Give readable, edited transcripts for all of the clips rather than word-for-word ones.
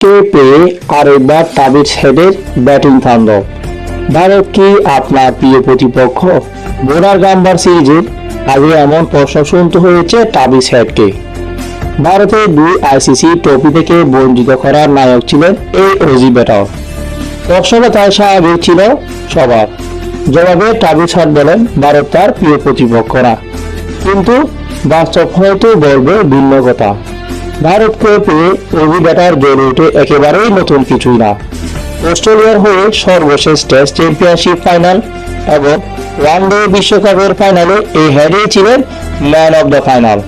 কে পেয়ে আরেকবার তাবিজ হেডের ব্যাটিং তাণ্ডব। ভারত কি আপনার প্রিয় প্রতিপক্ষ? বোলার গাম্বার সিরিজের আগে এমন প্রশ্ন শুনতে হয়েছে তাবিজ হেডকে। ভারতের দুই আইসিসি ট্রফি থেকে বঞ্চিত করার নায়ক ছিলেন এই অজি ব্যাটার। প্রশ্নটা তাই স্বাভাবিক ছিল সবার। জবাবে তাবিজ হেড বলেন ভারত তার প্রিয় প্রতিপক্ষ না, কিন্তু বাস্তব হয়তো বলবে ভিন্ন কথা। ভারতকে পেয়ে অজি ব্যাটার জ্বলে ওঠে একেবারেই নতুন কিছুই না। অস্ট্রেলিয়ার হয়ে সর্বশেষ টেস্ট চ্যাম্পিয়নশিপ ফাইনাল এবং ওয়ানডে বিশ্বকাপের ফাইনালে এই হেডেই ছিলেন ম্যান অব দ্য ফাইনাল।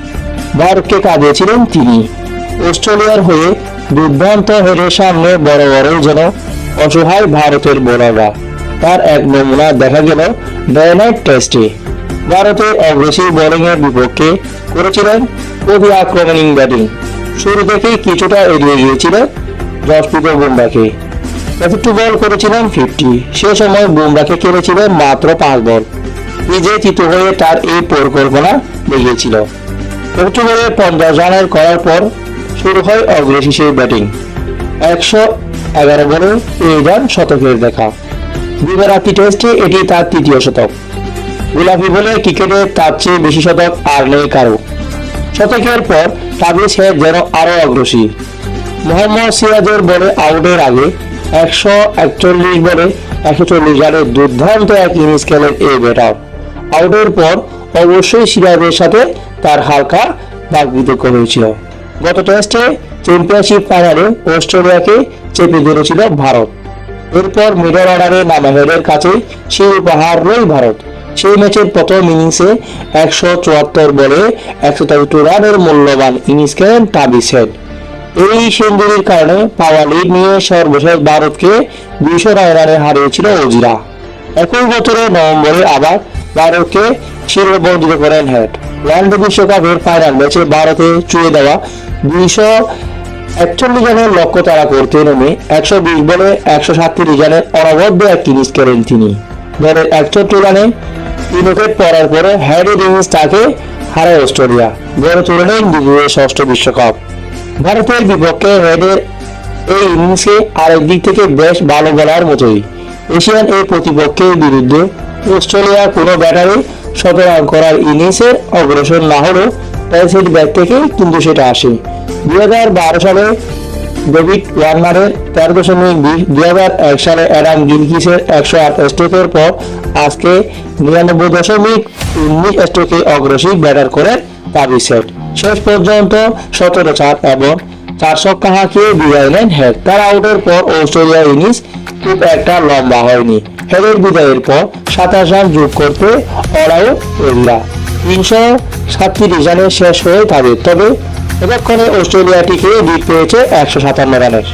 ভারতকে কাঁদিয়েছিলেন তিনি। অস্ট্রেলিয়ার হয়ে দুর্দান্ত হেডের সামনে বড় বড়ই যেন অসহায় ভারতের বোলাররা। তার এক নমুনা দেখা গেল ডে নাইট টেস্টে। ভারতের অগ্রেসিভ বোলিংয়ের বিপক্ষে করেছিলেন খুবই আক্রমণিক ব্যাটিং। শুরু থেকেই কিছুটা এগিয়ে গিয়েছিলেন জসপ্রীত বুমরাকে। 32 বল করেছিলেন 50। সে সময় বুমরাকে খেলেছিলেন মাত্র 5 বল। নিজে চিত্ত হয়ে তার এই পরিকল্পনা দেখিয়েছিল। 32 বলে 50 রানের করার পর শুরু হয় অগ্রেসিভ সেই ব্যাটিং। 111 বলে পেয়ে যান শতকের দেখা। দিবারাত্রি টেস্টে এটি তার তৃতীয় শতক। গোলাপি বলে ক্রিকেটে তার চেয়ে বেশি শতক আর নেই কারো। শতকের পর তাবিজ হেড যেন আরো অগ্রসী। মোহাম্মদ সিরাজের বলে আউটের আগে 141 বলে 140 রানের দুর্দান্ত এক ইনিংস খেলেন এই ব্যাটার। আউটের পর অবশ্যই সিরাজের সাথে তার হালকা বাকবিতর্ক হয়েছিল। গত টেস্টে চ্যাম্পিয়নশিপ ফাইনালে অস্ট্রেলিয়াকে চেপে ধরেছিল ভারত। এরপর মিডল অর্ডারে নামা হেডের কাছে শিরোপা হারল ভারত। সেই ম্যাচের প্রথম ইনিংসে 174 বলে 132 রানের মূল্যবান ইনিংস খেলেন তাবিজ হেড। এই সেঞ্চুরির কারণে পাওয়া লিড নিয়ে সর্বশেষ ভারতকে 200 রানে হারিয়েছিল অজিরা। একই বছরের নভেম্বরে আবার ভারতকে শিরোপা করেন হেড। ওয়ানডে বিশ্বকাপের ফাইনাল ম্যাচে ভারতে ছুঁয়ে দেওয়া 241 রানের লক্ষ্য তাড়া করতে নেমে 120 বলে 137 রানের অনবদ্য এক ইনিংস খেলেন তিনি। দলের 61 রানে 3 উইকেট পড়ার পরে হেডের ইনিংস তাকে হারায় অস্ট্রেলিয়া। গড়ে তুলে নেন নিজেদের ষষ্ঠ বিশ্বকাপ। ভারতের বিপক্ষে হেডের এই ইনিংসে আরেক দিক থেকে বেশ ভালো বলার মতোই। এশিয়ান এই প্রতিপক্ষের বিরুদ্ধে অস্ট্রেলিয়ার কোনো ব্যাটারে 100 রান করার ইনিংসের অগ্রসর না হলেও টেস্ট ব্যাট থেকে কিন্তু সেটা আসে। 2012 সালে ডেভিড ওয়ার্নারের 13.20, 2001 সালে অ্যাডাম গিলক্রিস্টের 108 স্ট্রোকের পর আজকে 99.19 স্ট্রোকে অগ্রসী ব্যাটার করেন তাবিজ হেড। শেষ পর্যন্ত 17 চার এবং 4 ছক্কা হাঁকিয়ে বিদায় নেন হেড। তার আউটের পর অস্ট্রেলিয়ার ইনিংস খুব একটা লম্বা হয়নি। হেডের বিদায়ের পর 27 রান যোগ করতে অল আউট অজিরা। 337 রানে শেষ হয়ে তাদের। তবে এতক্ষণে অস্ট্রেলিয়া টিকে লিড পেয়েছে 157 রানের।